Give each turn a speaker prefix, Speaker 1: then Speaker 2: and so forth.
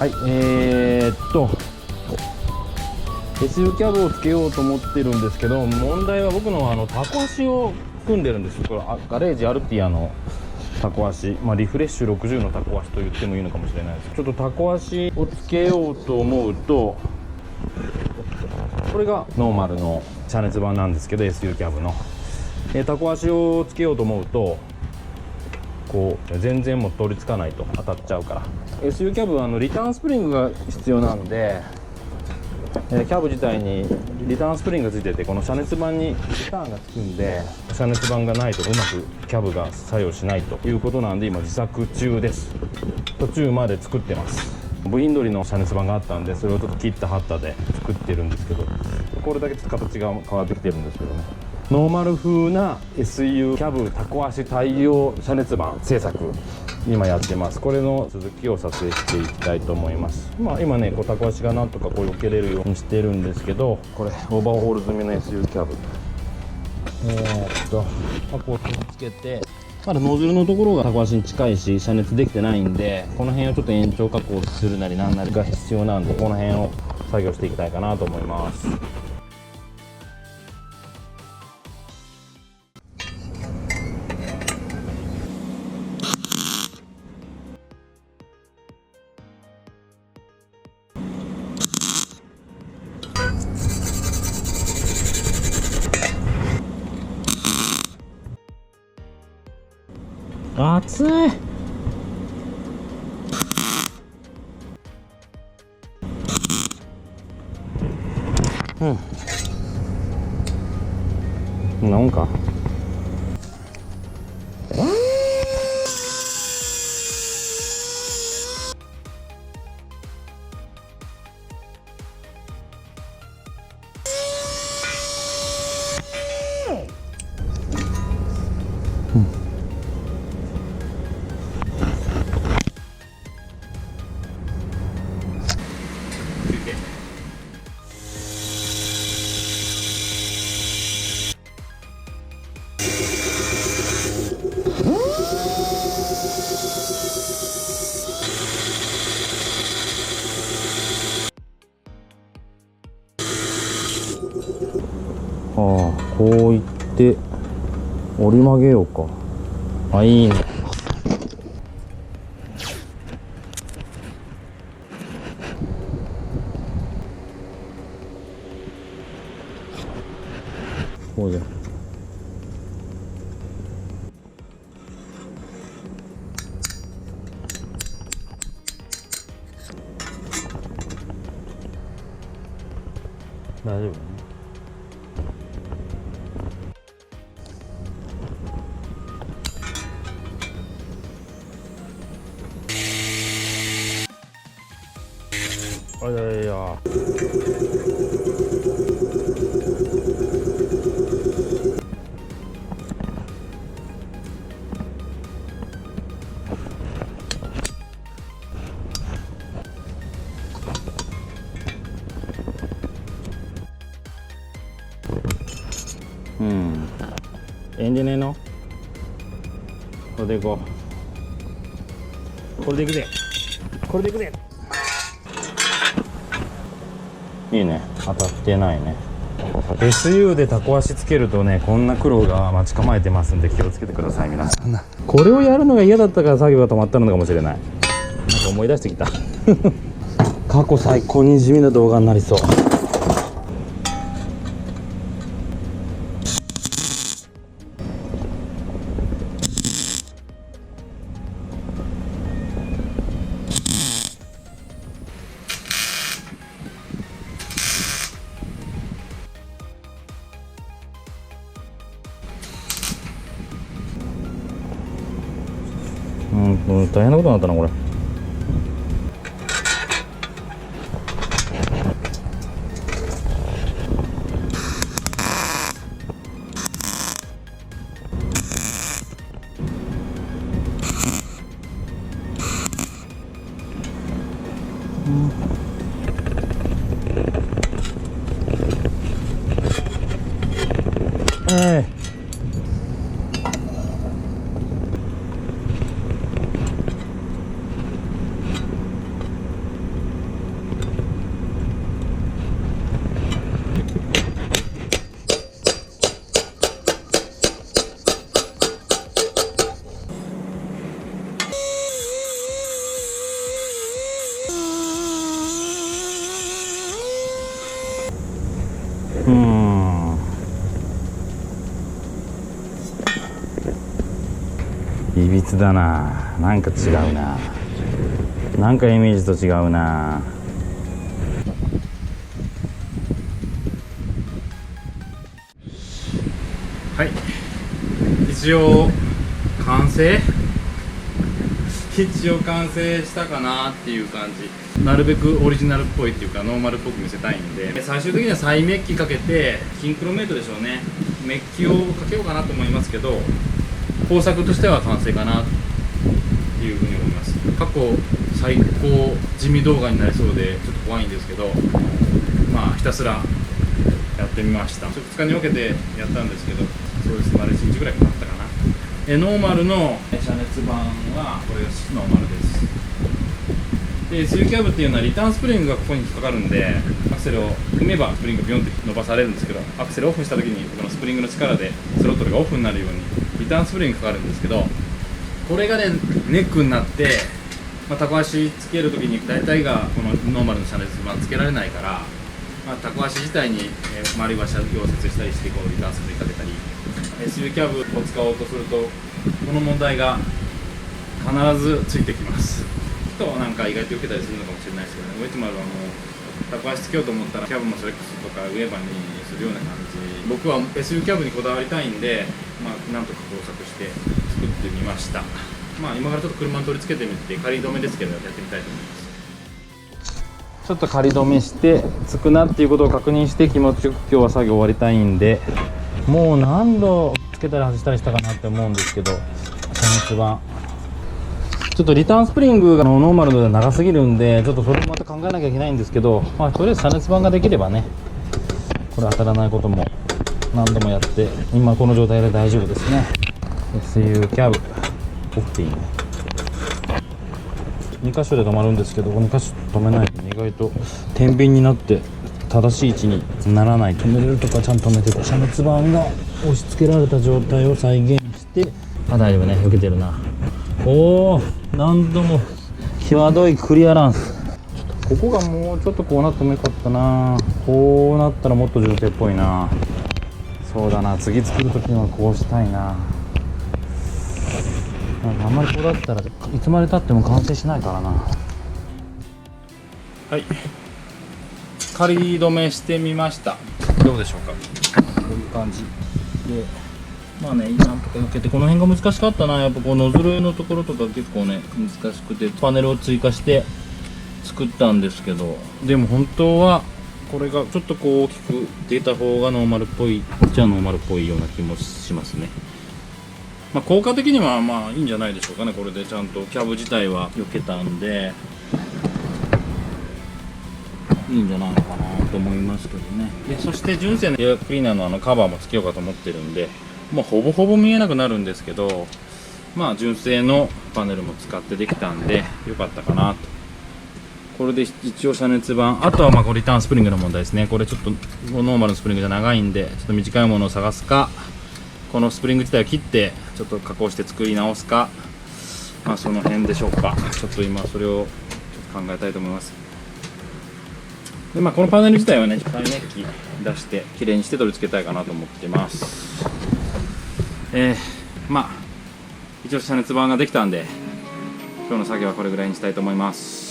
Speaker 1: はい、SU キャブをつけようと思ってるんですけど、問題は僕のタコ足を組んでるんです。これガレージアルティアのタコ足、リフレッシュ60のタコ足と言ってもいいのかもしれないです。ちょっとタコ足をつけようと思うと、これがノーマルの遮熱板なんですけど、 SU キャブの、タコ足をつけようと思うとこう全然もう取り付かないと、当たっちゃうから。 SU キャブはリターンスプリングが必要なんで、キャブ自体にリターンスプリングがついてて、この遮熱板にリターンがつくんで、遮熱板がないとうまくキャブが作用しないということなんで、今自作中です。途中まで作ってます。部品取りの遮熱板があったんで、それをちょっと切ったハッタで作ってるんですけど、これだけちょっと形が変わってきてるんですけどね。ノーマル風な SU キャブタコ足対応遮熱板製作、今やってます。これの続きを撮影していきたいと思います。今ね、タコ足がなんとか避けれるようにしてるんですけど、これオーバーホール済みの SU キャブ、こう取り付けて、まだノズルのところがタコ足に近いし遮熱できてないんで、この辺をちょっと延長加工するなりなんなりが必要なんで、この辺を作業していきたいかなと思います。熱い。なんかこういって折り曲げようか。いいね。こうじゃ大丈夫。いやいや、ええんじゃねえの。これでいこう。これでいくぜ。これでいくぜ。いいね、当たってないね。 SU でタコ足つけるとね、こんな苦労が待ち構えてますんで、気をつけてください皆さん。これをやるのが嫌だったから作業が止まったのかもしれない。なんか思い出してきた過去最高に地味な動画になりそう。大変なことになったなこれ。いびつだな。なんか違うな。なんかイメージと違うな。はい、一応完成したかなっていう感じ。なるべくオリジナルっぽいっていうかノーマルっぽく見せたいんで、最終的には再メッキかけてシンクロメイトでしょうね。メッキをかけようかなと思いますけど、工作としては完成かなっていうふうに思います。過去最高地味動画になりそうでちょっと怖いんですけど、まあひたすらやってみました。2日に分けてやったんですけど、そうです、丸1日ぐらいかかったかな。ノーマルの遮熱板はこれがノーマルです。で SU キャブっていうのはリターンスプリングがここに引っかかるんで、アクセルを踏めばスプリングがビヨンって伸ばされるんですけど、アクセルをオフした時にこのスプリングの力でスロットルがオフになるようにリターンスプリングがかかるんですけど、これがねネックになって、タコ足つける時に大体がこのノーマルの遮熱板つけられないから、タコ足自体に丸いワッシャー溶接したりしてこうリターンスプリングかけたり、SU キャブを使おうとするとこの問題が必ずついてきます。人はなんか意外と受けたりするのかもしれないですけどね、ウェッジマルはもうタコ足つけようと思ったらキャブもセレックスとかウェーバーにするような感じ。僕は SU キャブにこだわりたいんで、なんとか工作して作ってみました。今からちょっと車に取り付けてみて、仮止めですけどやってみたいと思います。ちょっと仮止めしてつくなっていうことを確認して気持ちよく今日は作業終わりたいんで、もう何度つけたり外したりしたかなって思うんですけど、遮熱板ちょっとリターンスプリングがノーマルで長すぎるんで、ちょっとそれもまた考えなきゃいけないんですけど、とりあえず遮熱板ができればね、これ当たらないことも何度もやって、今この状態で大丈夫ですね。 SU キャブOK、2箇所で止まるんですけど、2箇所止めないと意外と天秤になって正しい位置にならない。止めれるとかちゃんと止めて、遮熱板が押し付けられた状態を再現して、大丈夫ね、避けてるな。おお、何度も際どいクリアランス。ここがもうちょっとこうなってもよかったな。こうなったらもっと純正っぽいな。そうだな、次作るときにはこうしたいな。あんまりこうだったらいつまでたっても完成しないからな。はい、仮止めしてみました。どうでしょうか。こういう感じで、なんとか受けて、この辺が難しかったな。やっぱこうノズルのところとか結構ね難しくて、パネルを追加して作ったんですけど、でも本当はこれがちょっとこう大きく出た方がノーマルっぽいじゃノーマルっぽいような気もしますね。効果的にはいいんじゃないでしょうかね。これでちゃんとキャブ自体は避けたんでいいんじゃないのかなと思いますけどね。でそして純正のエアクリーナーのカバーもつけようかと思ってるんで、ほぼほぼ見えなくなるんですけど、純正のパネルも使ってできたんでよかったかなと。これで一応遮熱板、あとはリターンスプリングの問題ですね。これちょっとノーマルのスプリングじゃ長いんで、ちょっと短いものを探すか、このスプリング自体を切ってちょっと加工して作り直すか、その辺でしょうか。ちょっと今それをちょっと考えたいと思います。でこのパネル自体はね、再メッキ出して綺麗にして取り付けたいかなと思ってます。一応遮熱板ができたんで、今日の作業はこれぐらいにしたいと思います。